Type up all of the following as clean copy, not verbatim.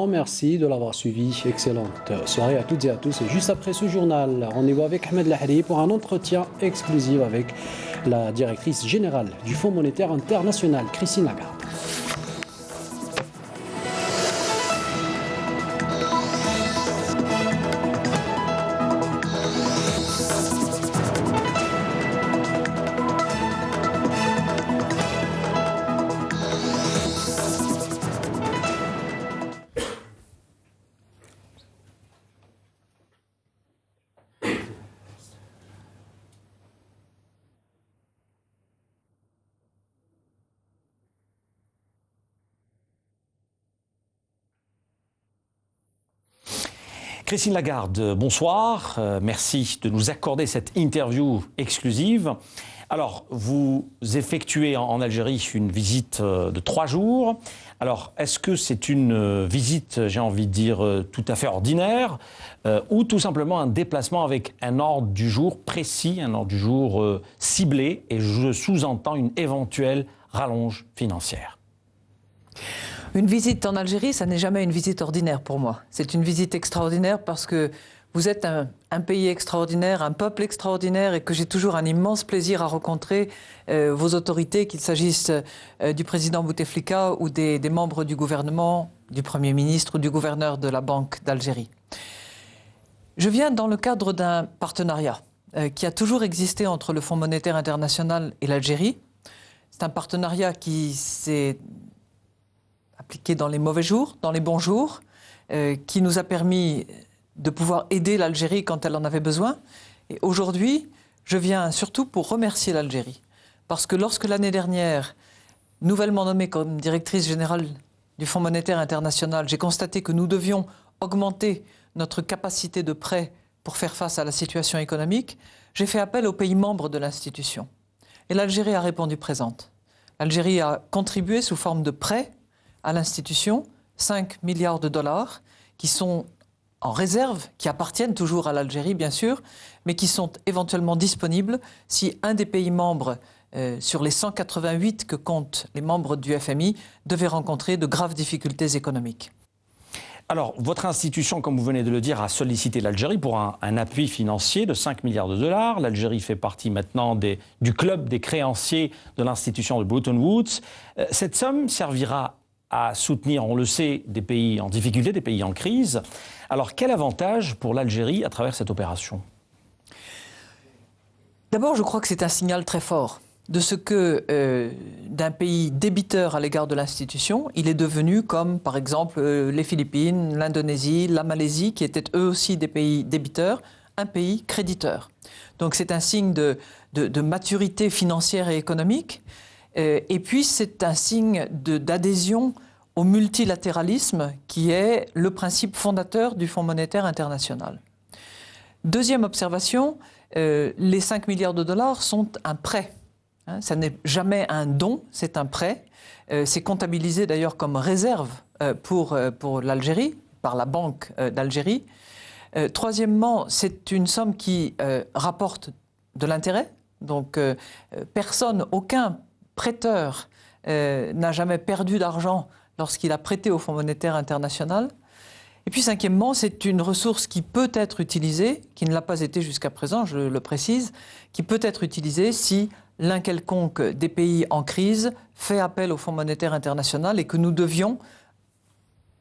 Merci de l'avoir suivi. Excellente soirée à toutes et à tous. Et juste après ce journal, rendez-vous avec Ahmed Lahri pour un entretien exclusif avec la directrice générale du Fonds monétaire international, Christine Lagarde. Christine Lagarde, bonsoir. Merci de nous accorder cette interview exclusive. Alors, vous effectuez en Algérie une visite de 3 jours. Alors, est-ce que c'est une visite, j'ai envie de dire, tout à fait ordinaire ou tout simplement un déplacement avec un ordre du jour précis, un ordre du jour ciblé, et je sous-entends une éventuelle rallonge financière? Une visite en Algérie, ça n'est jamais une visite ordinaire pour moi. C'est une visite extraordinaire parce que vous êtes un pays extraordinaire, un peuple extraordinaire et que j'ai toujours un immense plaisir à rencontrer vos autorités, qu'il s'agisse du président Bouteflika ou des membres du gouvernement, du Premier ministre ou du gouverneur de la Banque d'Algérie. Je viens dans le cadre d'un partenariat qui a toujours existé entre le Fonds monétaire international et l'Algérie. C'est un partenariat qui s'est appliqué dans les mauvais jours, dans les bons jours, qui nous a permis de pouvoir aider l'Algérie quand elle en avait besoin. Et aujourd'hui, je viens surtout pour remercier l'Algérie. Parce que lorsque l'année dernière, nouvellement nommée comme directrice générale du Fonds monétaire international, j'ai constaté que nous devions augmenter notre capacité de prêt pour faire face à la situation économique, j'ai fait appel aux pays membres de l'institution. Et l'Algérie a répondu présente. L'Algérie a contribué sous forme de prêts à l'institution, 5 milliards de dollars, qui sont en réserve, qui appartiennent toujours à l'Algérie, bien sûr, mais qui sont éventuellement disponibles si un des pays membres, sur les 188 que comptent les membres du FMI, devait rencontrer de graves difficultés économiques. Alors, votre institution, comme vous venez de le dire, a sollicité l'Algérie pour un appui financier de 5 milliards de dollars. L'Algérie fait partie maintenant du club des créanciers de l'institution de Bretton Woods. Cette somme servira à soutenir, on le sait, des pays en difficulté, des pays en crise. Alors, quel avantage pour l'Algérie à travers cette opération? D'abord, je crois que c'est un signal très fort de ce que, d'un pays débiteur à l'égard de l'institution, il est devenu comme, par exemple, les Philippines, l'Indonésie, la Malaisie, qui étaient eux aussi des pays débiteurs, un pays créditeur. Donc c'est un signe de maturité financière et économique. Et puis c'est un signe d'adhésion au multilatéralisme qui est le principe fondateur du Fonds monétaire international. Deuxième observation, les 5 milliards de dollars sont un prêt. Hein, ça n'est jamais un don, c'est un prêt. C'est comptabilisé d'ailleurs comme réserve pour l'Algérie, par la Banque d'Algérie. Troisièmement, c'est une somme qui rapporte de l'intérêt. Donc personne, aucun prêteur n'a jamais perdu d'argent lorsqu'il a prêté au Fonds monétaire international. Et puis cinquièmement, c'est une ressource qui peut être utilisée, qui ne l'a pas été jusqu'à présent, je le précise, qui peut être utilisée si l'un quelconque des pays en crise fait appel au Fonds monétaire international et que nous devions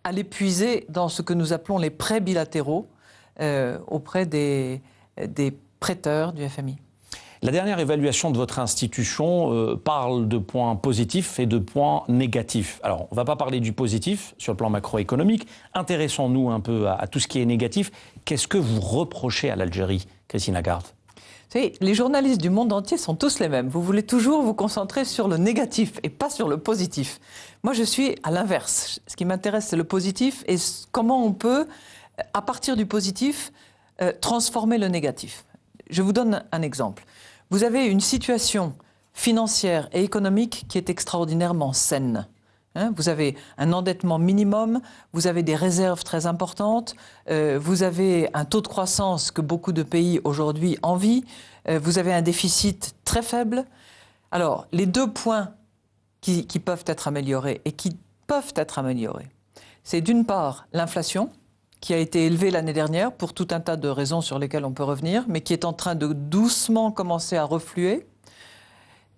aller puiser dans ce que nous appelons les prêts bilatéraux auprès des prêteurs du FMI. La dernière évaluation de votre institution parle de points positifs et de points négatifs. Alors, on ne va pas parler du positif sur le plan macroéconomique. Intéressons-nous un peu à tout ce qui est négatif. Qu'est-ce que vous reprochez à l'Algérie, Christine Lagarde? Vous savez, les journalistes du monde entier sont tous les mêmes. Vous voulez toujours vous concentrer sur le négatif et pas sur le positif. Moi, je suis à l'inverse. Ce qui m'intéresse, c'est le positif et comment on peut, à partir du positif, transformer le négatif. Je vous donne un exemple. Vous avez une situation financière et économique qui est extraordinairement saine. Hein, vous avez un endettement minimum, vous avez des réserves très importantes, vous avez un taux de croissance que beaucoup de pays aujourd'hui envient, vous avez un déficit très faible. Alors, les deux points qui peuvent être améliorés et qui peuvent être améliorés, C'est d'une part l'inflation, qui a été élevée l'année dernière pour tout un tas de raisons sur lesquelles on peut revenir, mais qui est en train de doucement commencer à refluer.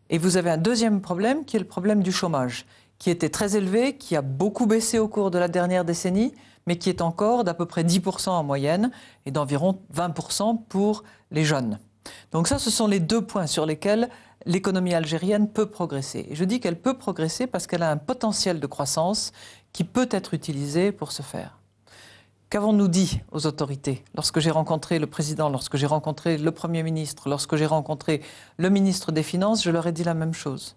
Et vous avez un deuxième problème, qui est le problème du chômage, qui était très élevé, qui a beaucoup baissé au cours de la dernière décennie, mais qui est encore d'à peu près 10% en moyenne et d'environ 20% pour les jeunes. Donc ça, ce sont les deux points sur lesquels l'économie algérienne peut progresser. Et je dis qu'elle peut progresser parce qu'elle a un potentiel de croissance qui peut être utilisé pour ce faire. Qu'avons-nous dit aux autorités lorsque j'ai rencontré le président, lorsque j'ai rencontré le Premier ministre, lorsque j'ai rencontré le ministre des Finances? Je leur ai dit la même chose.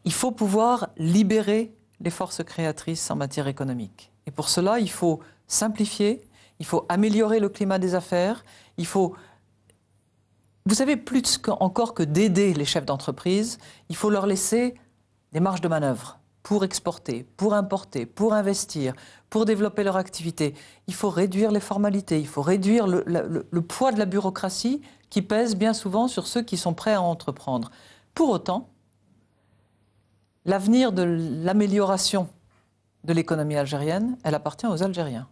Il faut pouvoir libérer les forces créatrices en matière économique. Et pour cela, il faut simplifier, il faut améliorer le climat des affaires, il faut... Vous savez, plus encore que d'aider les chefs d'entreprise, il faut leur laisser des marges de manœuvre pour exporter, pour importer, pour investir, pour développer leur activité. Il faut réduire les formalités, il faut réduire le poids de la bureaucratie qui pèse bien souvent sur ceux qui sont prêts à entreprendre. Pour autant, l'avenir de l'amélioration de l'économie algérienne, elle appartient aux Algériens.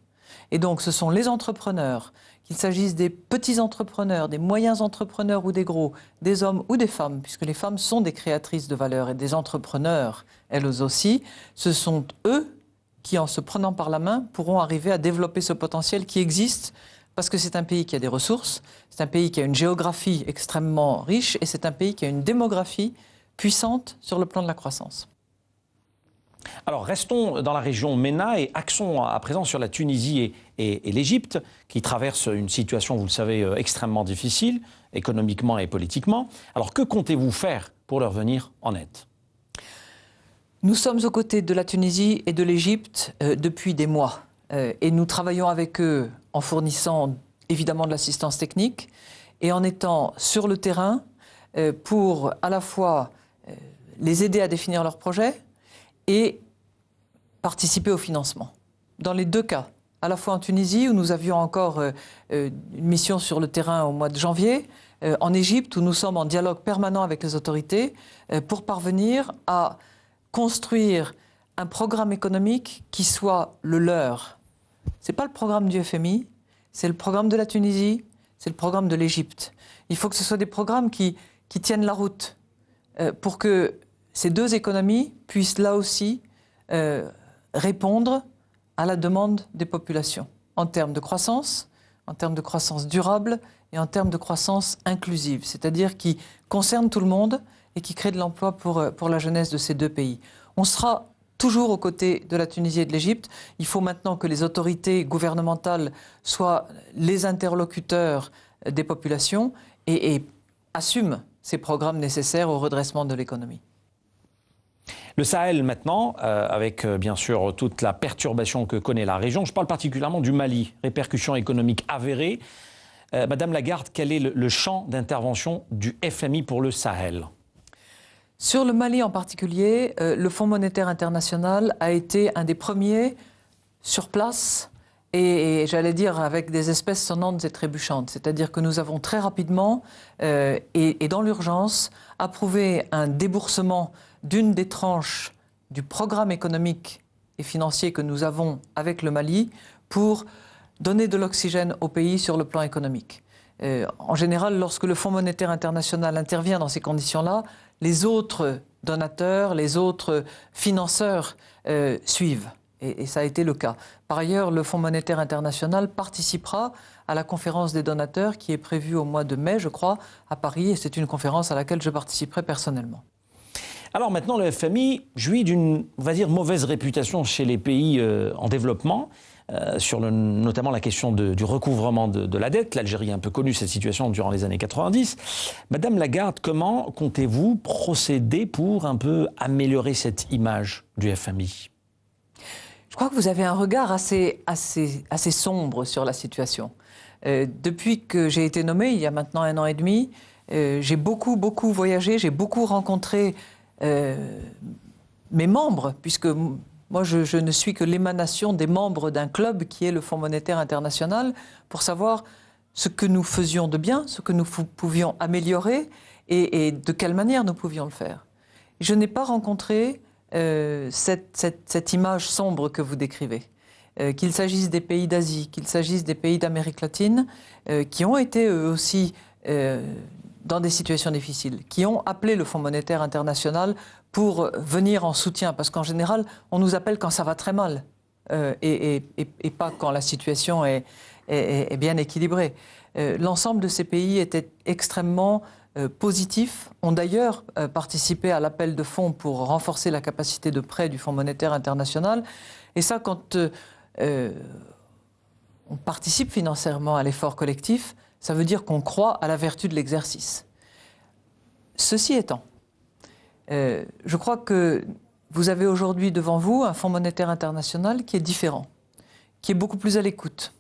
Et donc ce sont les entrepreneurs, qu'il s'agisse des petits entrepreneurs, des moyens entrepreneurs ou des gros, des hommes ou des femmes, puisque les femmes sont des créatrices de valeur et des entrepreneurs, elles aussi, ce sont eux qui, en se prenant par la main, pourront arriver à développer ce potentiel qui existe, parce que c'est un pays qui a des ressources, c'est un pays qui a une géographie extrêmement riche et c'est un pays qui a une démographie puissante sur le plan de la croissance. Alors, restons dans la région MENA et axons à présent sur la Tunisie et l'Égypte, qui traversent une situation, vous le savez, extrêmement difficile, économiquement et politiquement. Alors, que comptez-vous faire pour leur venir en aide? Nous sommes aux côtés de la Tunisie et de l'Égypte depuis des mois. Et nous travaillons avec eux en fournissant évidemment de l'assistance technique et en étant sur le terrain pour à la fois les aider à définir leurs projets et participer au financement. Dans les deux cas, à la fois en Tunisie, où nous avions encore une mission sur le terrain au mois de janvier, en Égypte, où nous sommes en dialogue permanent avec les autorités, pour parvenir à construire un programme économique qui soit le leur. Ce n'est pas le programme du FMI, c'est le programme de la Tunisie, c'est le programme de l'Égypte. Il faut que ce soit des programmes qui tiennent la route pour que ces deux économies puissent là aussi répondre à la demande des populations en termes de croissance durable et en termes de croissance inclusive, c'est-à-dire qui concerne tout le monde et qui crée de l'emploi pour la jeunesse de ces deux pays. On sera toujours aux côtés de la Tunisie et de l'Égypte. Il faut maintenant que les autorités gouvernementales soient les interlocuteurs des populations et assument ces programmes nécessaires au redressement de l'économie. Le Sahel maintenant, avec bien sûr toute la perturbation que connaît la région. Je parle particulièrement du Mali, répercussions économiques avérées. Madame Lagarde, quel est le champ d'intervention du FMI pour le Sahel? Sur le Mali en particulier, le Fonds monétaire international a été un des premiers sur place et j'allais dire avec des espèces sonnantes et trébuchantes. C'est-à-dire que nous avons très rapidement et dans l'urgence approuvé un déboursement d'une des tranches du programme économique et financier que nous avons avec le Mali pour donner de l'oxygène au pays sur le plan économique. En général, lorsque le Fonds monétaire international intervient dans ces conditions-là, les autres donateurs, les autres financeurs suivent. Et ça a été le cas. Par ailleurs, le Fonds monétaire international participera à la conférence des donateurs qui est prévue au mois de mai, je crois, à Paris. Et c'est une conférence à laquelle je participerai personnellement. Alors maintenant, le FMI jouit d'une, on va dire, mauvaise réputation chez les pays en développement, sur notamment la question du recouvrement de la dette. L'Algérie a un peu connu cette situation durant les années 90. Madame Lagarde, comment comptez-vous procéder pour un peu améliorer cette image du FMI? Je crois que vous avez un regard assez sombre sur la situation. Depuis que j'ai été nommée, il y a maintenant 1 an et demi, j'ai beaucoup voyagé, j'ai beaucoup rencontré mes membres, puisque moi je ne suis que l'émanation des membres d'un club qui est le Fonds monétaire international, pour savoir ce que nous faisions de bien, ce que nous pouvions améliorer et de quelle manière nous pouvions le faire. Je n'ai pas rencontré cette image sombre que vous décrivez. Qu'il s'agisse des pays d'Asie, qu'il s'agisse des pays d'Amérique latine, qui ont été eux aussi dans des situations difficiles, qui ont appelé le Fonds monétaire international pour venir en soutien, parce qu'en général, on nous appelle quand ça va très mal, et pas quand la situation est bien équilibrée. L'ensemble de ces pays étaient extrêmement positifs, ont d'ailleurs participé à l'appel de fonds pour renforcer la capacité de prêt du Fonds monétaire international. Et ça, quand on participe financièrement à l'effort collectif, ça veut dire qu'on croit à la vertu de l'exercice. Ceci étant, je crois que vous avez aujourd'hui devant vous un Fonds monétaire international qui est différent, qui est beaucoup plus à l'écoute,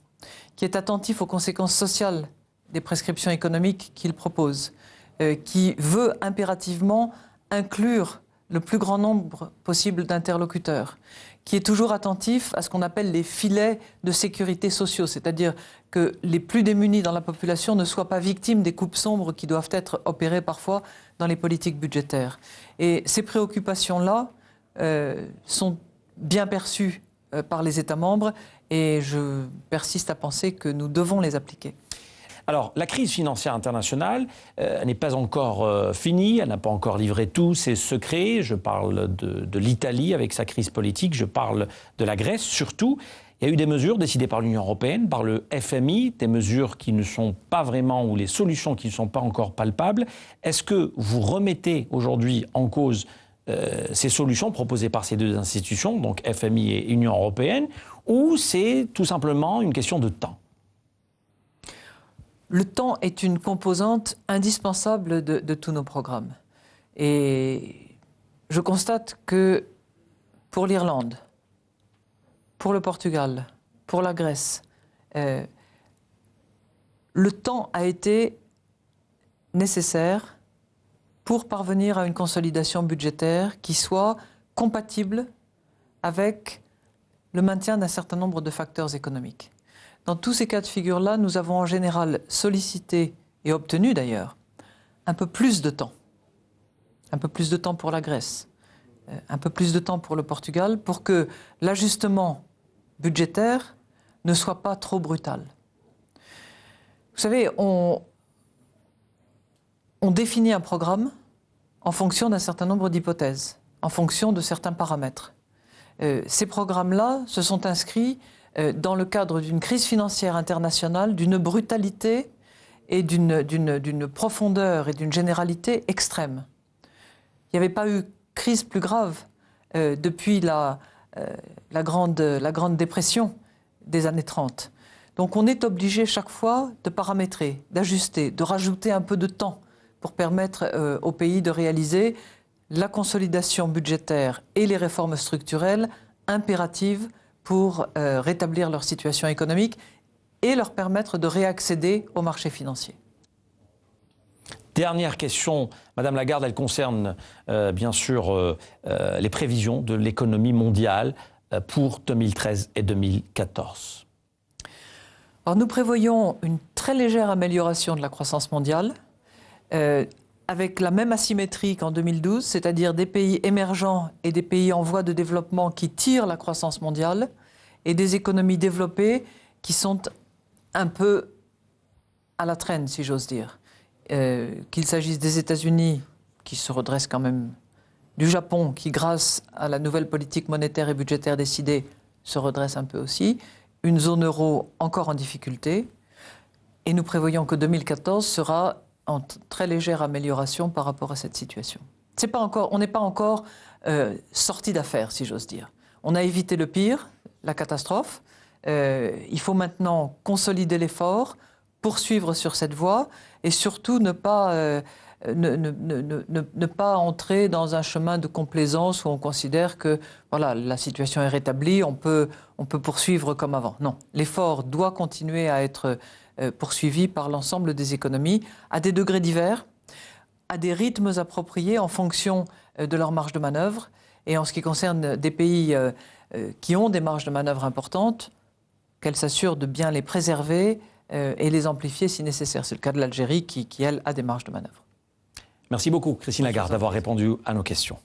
qui est attentif aux conséquences sociales des prescriptions économiques qu'il propose, qui veut impérativement inclure le plus grand nombre possible d'interlocuteurs, qui est toujours attentif à ce qu'on appelle les filets de sécurité sociaux, c'est-à-dire que les plus démunis dans la population ne soient pas victimes des coupes sombres qui doivent être opérées parfois dans les politiques budgétaires. Et ces préoccupations-là sont bien perçues par les États membres et je persiste à penser que nous devons les appliquer. Alors, la crise financière internationale n'est pas encore finie, elle n'a pas encore livré tous ses secrets. Je parle de l'Italie avec sa crise politique, je parle de la Grèce surtout. Il y a eu des mesures décidées par l'Union européenne, par le FMI, des mesures qui ne sont pas vraiment, ou les solutions qui ne sont pas encore palpables. Est-ce que vous remettez aujourd'hui en cause ces solutions proposées par ces deux institutions, donc FMI et Union européenne, ou c'est tout simplement une question de temps ? Le temps est une composante indispensable de tous nos programmes. Et je constate que pour l'Irlande, pour le Portugal, pour la Grèce, le temps a été nécessaire pour parvenir à une consolidation budgétaire qui soit compatible avec le maintien d'un certain nombre de facteurs économiques. Dans tous ces cas de figure-là, nous avons en général sollicité, et obtenu d'ailleurs, un peu plus de temps. Un peu plus de temps pour la Grèce, un peu plus de temps pour le Portugal, pour que l'ajustement budgétaire ne soit pas trop brutal. Vous savez, on définit un programme en fonction d'un certain nombre d'hypothèses, en fonction de certains paramètres. Ces programmes-là se sont inscrits dans le cadre d'une crise financière internationale, d'une brutalité et d'une profondeur et d'une généralité extrême. Il n'y avait pas eu crise plus grave depuis la Grande Dépression des années 30. Donc on est obligé chaque fois de paramétrer, d'ajuster, de rajouter un peu de temps pour permettre au pays de réaliser la consolidation budgétaire et les réformes structurelles impératives pour rétablir leur situation économique et leur permettre de réaccéder au marché financier. Dernière question, Madame Lagarde, elle concerne bien sûr les prévisions de l'économie mondiale pour 2013 et 2014. Alors nous prévoyons une très légère amélioration de la croissance mondiale, avec la même asymétrie qu'en 2012, c'est-à-dire des pays émergents et des pays en voie de développement qui tirent la croissance mondiale, et des économies développées qui sont un peu à la traîne, si j'ose dire. Qu'il s'agisse des États-Unis, qui se redressent quand même, du Japon, qui grâce à la nouvelle politique monétaire et budgétaire décidée, se redresse un peu aussi, une zone euro encore en difficulté, et nous prévoyons que 2014 sera en très légère amélioration par rapport à cette situation. On n'est pas encore sorti d'affaire, si j'ose dire. On a évité le pire, la catastrophe. Il faut maintenant consolider l'effort, poursuivre sur cette voie et surtout ne pas entrer dans un chemin de complaisance où on considère que voilà, la situation est rétablie, on peut poursuivre comme avant. Non, l'effort doit continuer à être poursuivi par l'ensemble des économies à des degrés divers, à des rythmes appropriés en fonction de leur marge de manœuvre. Et en ce qui concerne des pays qui ont des marges de manœuvre importantes, qu'elles s'assurent de bien les préserver et les amplifier si nécessaire. C'est le cas de l'Algérie qui, elle, a des marges de manœuvre. Merci beaucoup, Christine Lagarde, d'avoir répondu à nos questions.